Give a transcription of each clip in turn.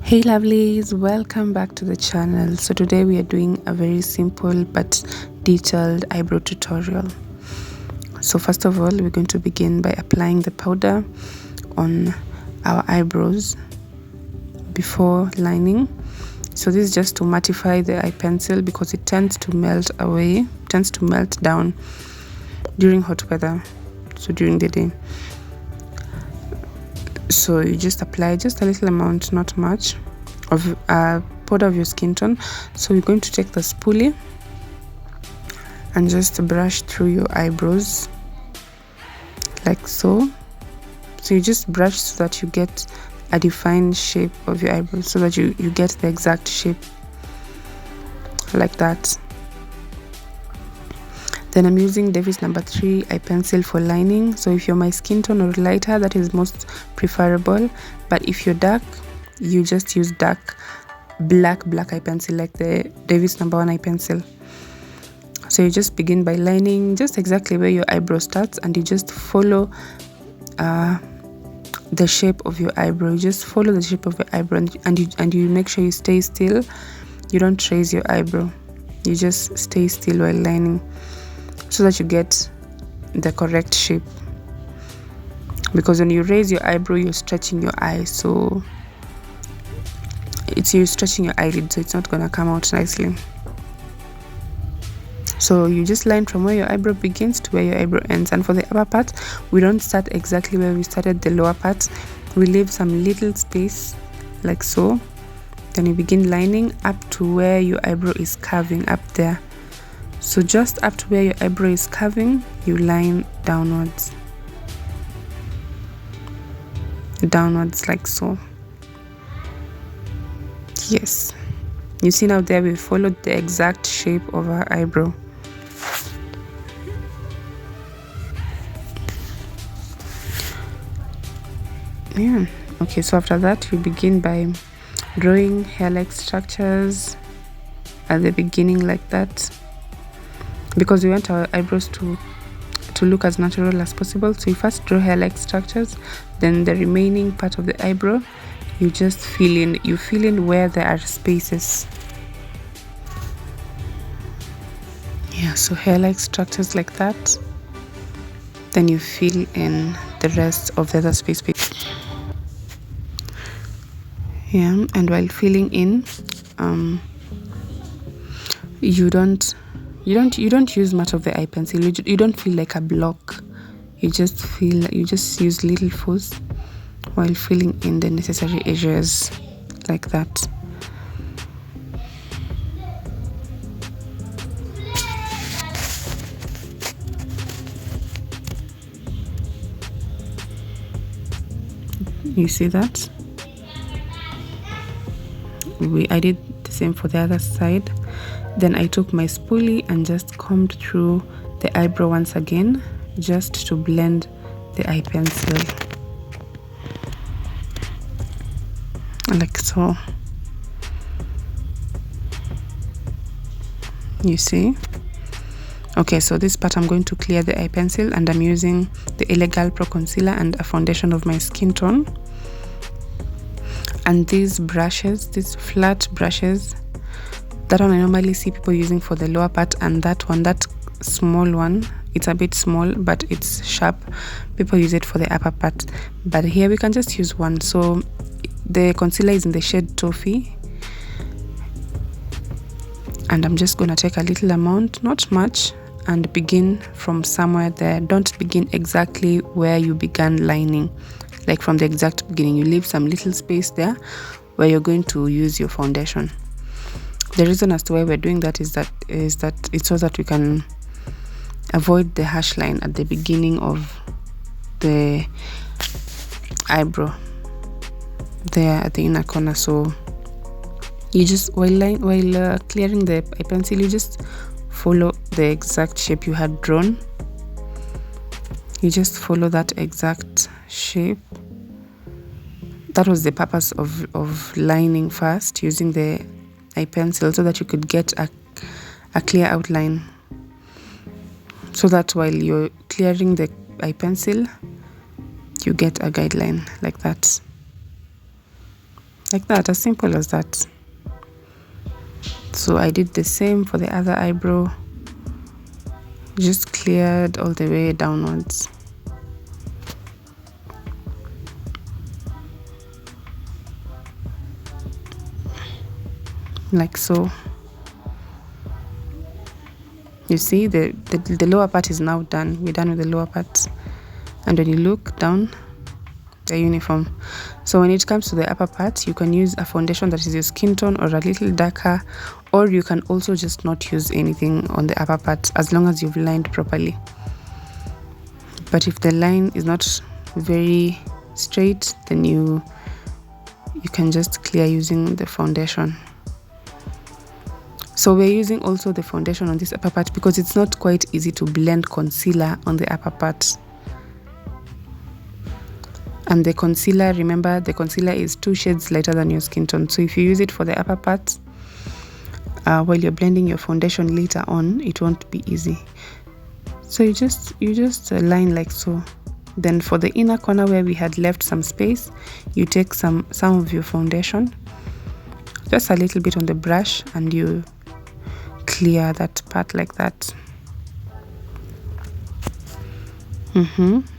Hey lovelies, welcome back to the channel. So today we are doing a very simple but detailed eyebrow tutorial. So first of all, we're going to begin by applying the powder on our eyebrows before lining. So this is just to mattify the eye pencil because it tends to melt down during hot weather, so during the day. So you just apply just a little amount, not much, of powder of your skin tone. So we're going to take the spoolie and just brush through your eyebrows like so. So you just brush so that you get a defined shape of your eyebrows, so that you get the exact shape like that. Then I'm using Davis number 3 eye pencil for lining. So if you're my skin tone or lighter, that is most preferable. But if you're dark, you just use dark black eye pencil like the Davis number 1 eye pencil. So you just begin by lining just exactly where your eyebrow starts, and you just follow the shape of your eyebrow. You just follow the shape of your eyebrow, and you make sure you stay still. You don't raise your eyebrow. You just stay still while lining, so that you get the correct shape. Because when you raise your eyebrow, you're stretching your eye, so you're stretching your eyelid, so it's not gonna come out nicely. So you just line from where your eyebrow begins to where your eyebrow ends. And for the upper part, we don't start exactly where we started the lower part. We leave some little space like so. Then you begin lining up to where your eyebrow is curving up there. So just up to where your eyebrow is curving, you line downwards like so. Yes, you see now there we followed the exact shape of our eyebrow. Yeah, okay, so after that we begin by drawing hair-like structures at the beginning like that, because we want our eyebrows to look as natural as possible. So you first draw hair-like structures, then the remaining part of the eyebrow you just fill in where there are spaces. Yeah, so hair-like structures like that, then you fill in the rest of the other space. Yeah, and while filling in, you don't use much of the eye pencil. You don't feel like a block. You just use little force while filling in the necessary areas like that. You see that? I did the same for the other side. Then I took my spoolie and just combed through the eyebrow once again, just to blend the eye pencil like so. You see? Okay, so this part I'm going to clear the eye pencil, and I'm using the Elegall Pro Concealer and a foundation of my skin tone. And these brushes, these flat brushes, that one I normally see people using for the lower part, and that small one, it's a bit small but it's sharp. People use it for the upper part, but here we can just use one. So the concealer is in the shade Toffee, and I'm just gonna take a little amount, not much, and begin from somewhere there. Don't begin exactly where you began lining, like from the exact beginning. You leave some little space there where you're going to use your foundation. The reason as to why we're doing that is that it's so that we can avoid the harsh line at the beginning of the eyebrow there at the inner corner. So you just while clearing the eye pencil, you just follow the exact shape you had drawn. You just follow that exact shape. That was the purpose of lining first, using the eye pencil, so that you could get a clear outline, so that while you're clearing the eye pencil, you get a guideline like that. like that, as simple as that. So I did the same for the other eyebrow, just cleared all the way downwards. Like so. You see the lower part is now done. We're done with the lower part. And when you look down, they're uniform. So when it comes to the upper part, you can use a foundation that is your skin tone or a little darker, or you can also just not use anything on the upper part as long as you've lined properly. But if the line is not very straight, then you can just clear using the foundation. So we're using also the foundation on this upper part because it's not quite easy to blend concealer on the upper part. And the concealer, remember, the concealer is 2 shades lighter than your skin tone. So if you use it for the upper part, while you're blending your foundation later on, it won't be easy. So you just line like so. Then for the inner corner where we had left some space, you take some of your foundation, just a little bit on the brush, and you clear that part like that.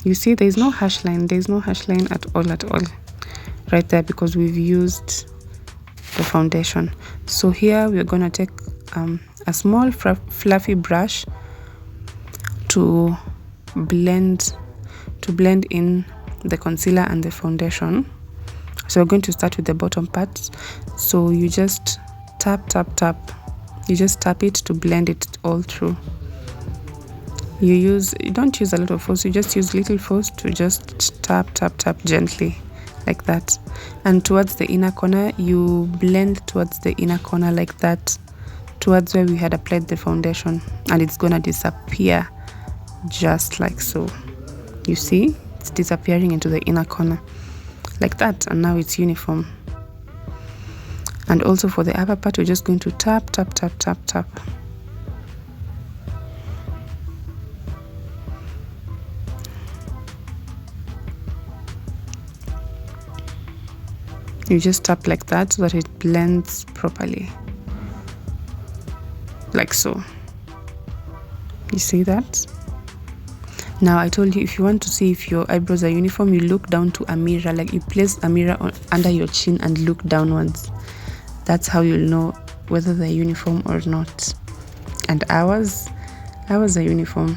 You see there's no harsh line, at all right there, because we've used the foundation. So here we're gonna take a small fluffy brush to blend in the concealer and the foundation. So we're going to start with the bottom part. So you just tap, you just tap it to blend it all through. You don't use a lot of force, you just use little force to just tap gently like that. And towards the inner corner, you blend towards the inner corner like that, towards where we had applied the foundation, and it's gonna disappear just like so. You see, it's disappearing into the inner corner like that, and now it's uniform. And also for the upper part, we're just going to tap. You just tap like that so that it blends properly, like so. You see that? Now I told you, if you want to see if your eyebrows are uniform, you look down to a mirror, like you place a mirror under your chin and look downwards. That's how you'll know whether they're uniform or not. And ours are uniform.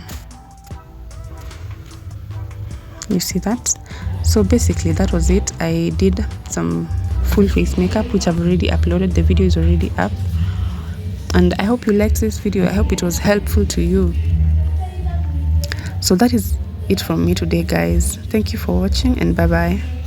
You see that? So basically that was it. I did some full face makeup, which I've already uploaded. The video is already up, and I hope you liked this video. I hope it was helpful to you. So that is it from me today, guys. Thank you for watching, and bye bye.